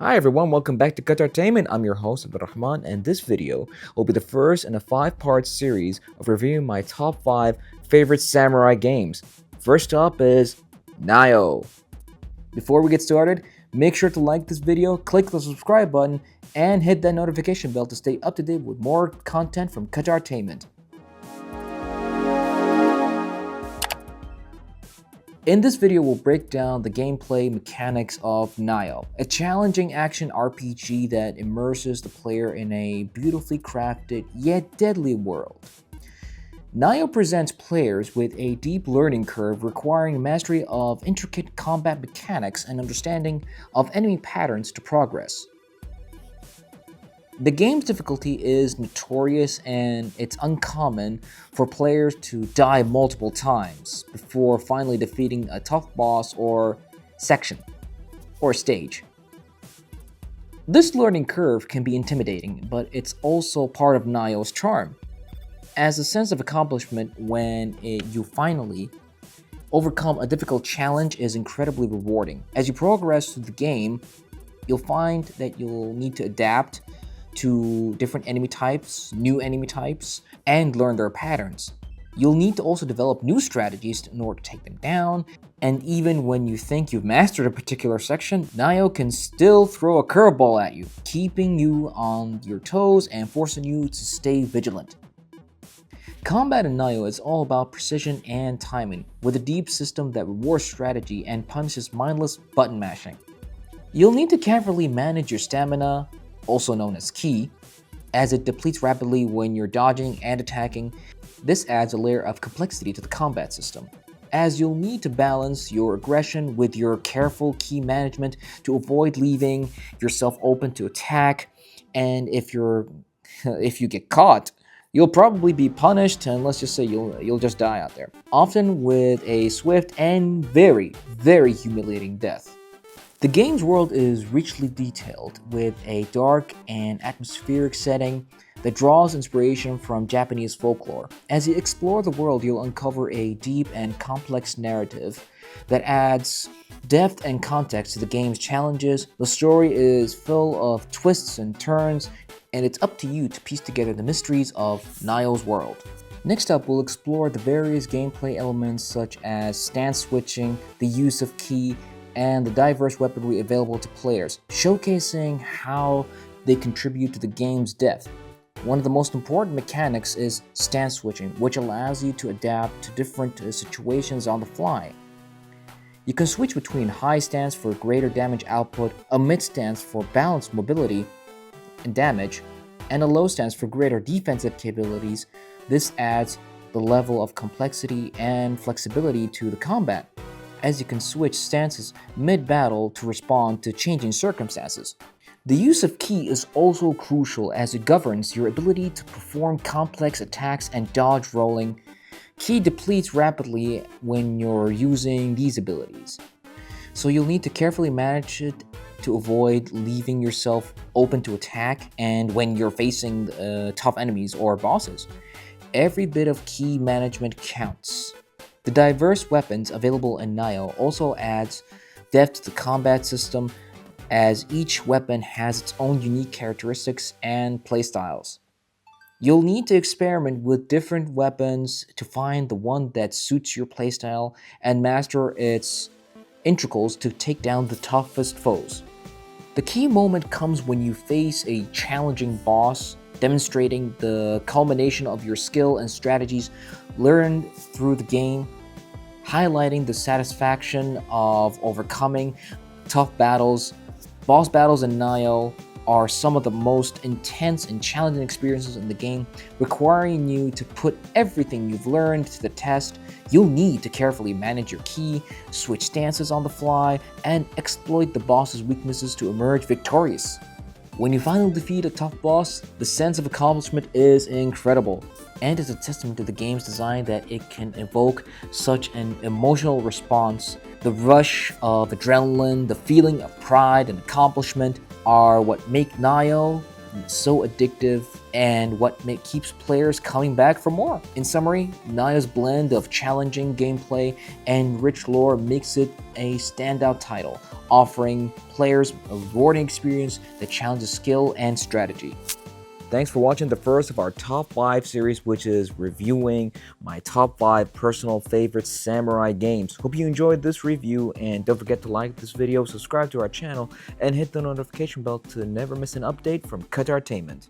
Hi everyone, welcome back to Qatartainment. I'm your host Abdulrahman, and this video will be the first in a 5-part series of reviewing my top 5 favorite samurai games. First up is Nioh. Before we get started, make sure to like this video, click the subscribe button, and hit that notification bell to stay up to date with more content from Qatartainment. In this video, we'll break down the gameplay mechanics of Nioh, a challenging action RPG that immerses the player in a beautifully crafted yet deadly world. Nioh presents players with a deep learning curve requiring mastery of intricate combat mechanics and understanding of enemy patterns to progress. The game's difficulty is notorious, and it's uncommon for players to die multiple times before finally defeating a tough boss or section or stage. This learning curve can be intimidating, but it's also part of Nioh's charm, as a sense of accomplishment when you finally overcome a difficult challenge is incredibly rewarding. As you progress through the game, you'll find that you'll need to adapt to different enemy types, new enemy types, and learn their patterns. You'll need to also develop new strategies in order to take them down, and even when you think you've mastered a particular section, Nioh can still throw a curveball at you, keeping you on your toes and forcing you to stay vigilant. Combat in Nioh is all about precision and timing, with a deep system that rewards strategy and punishes mindless button mashing. You'll need to carefully manage your stamina, also known as ki, as it depletes rapidly when you're dodging and attacking. This adds a layer of complexity to the combat system, as you'll need to balance your aggression with your careful ki management to avoid leaving yourself open to attack, and if you get caught, you'll probably be punished, and let's just say you'll just die out there, often with a swift and very, very humiliating death. The game's world is richly detailed, with a dark and atmospheric setting that draws inspiration from Japanese folklore. As you explore the world, you'll uncover a deep and complex narrative that adds depth and context to the game's challenges. The story is full of twists and turns, and it's up to you to piece together the mysteries of Nioh's world. Next up, we'll explore the various gameplay elements such as stance switching, the use of ki, and the diverse weaponry available to players, showcasing how they contribute to the game's depth. One of the most important mechanics is stance switching, which allows you to adapt to different situations on the fly. You can switch between high stance for greater damage output, a mid stance for balanced mobility and damage, and a low stance for greater defensive capabilities. This adds the level of complexity and flexibility to the combat, as you can switch stances mid-battle to respond to changing circumstances. The use of ki is also crucial, as it governs your ability to perform complex attacks and dodge rolling. Ki depletes rapidly when you're using these abilities, so you'll need to carefully manage it to avoid leaving yourself open to attack and when you're facing tough enemies or bosses. Every bit of ki management counts. The diverse weapons available in Nioh also adds depth to the combat system, as each weapon has its own unique characteristics and playstyles. You'll need to experiment with different weapons to find the one that suits your playstyle and master its intricals to take down the toughest foes. The key moment comes when you face a challenging boss, demonstrating the culmination of your skill and strategies learned through the game, highlighting the satisfaction of overcoming tough battles. Boss battles in Nioh are some of the most intense and challenging experiences in the game, requiring you to put everything you've learned to the test. You'll need to carefully manage your ki, switch stances on the fly, and exploit the boss's weaknesses to emerge victorious. When you finally defeat a tough boss, the sense of accomplishment is incredible, and it's a testament to the game's design that it can evoke such an emotional response. The rush of adrenaline, the feeling of pride and accomplishment are what make Nioh so addictive and what keeps players coming back for more. In summary, Nioh's blend of challenging gameplay and rich lore makes it a standout title, offering players a rewarding experience that challenges skill and strategy. Thanks for watching the first of our top 5 series, which is reviewing my top 5 personal favorite samurai games. Hope you enjoyed this review, and don't forget to like this video, subscribe to our channel, and hit the notification bell to never miss an update from Qatartainment.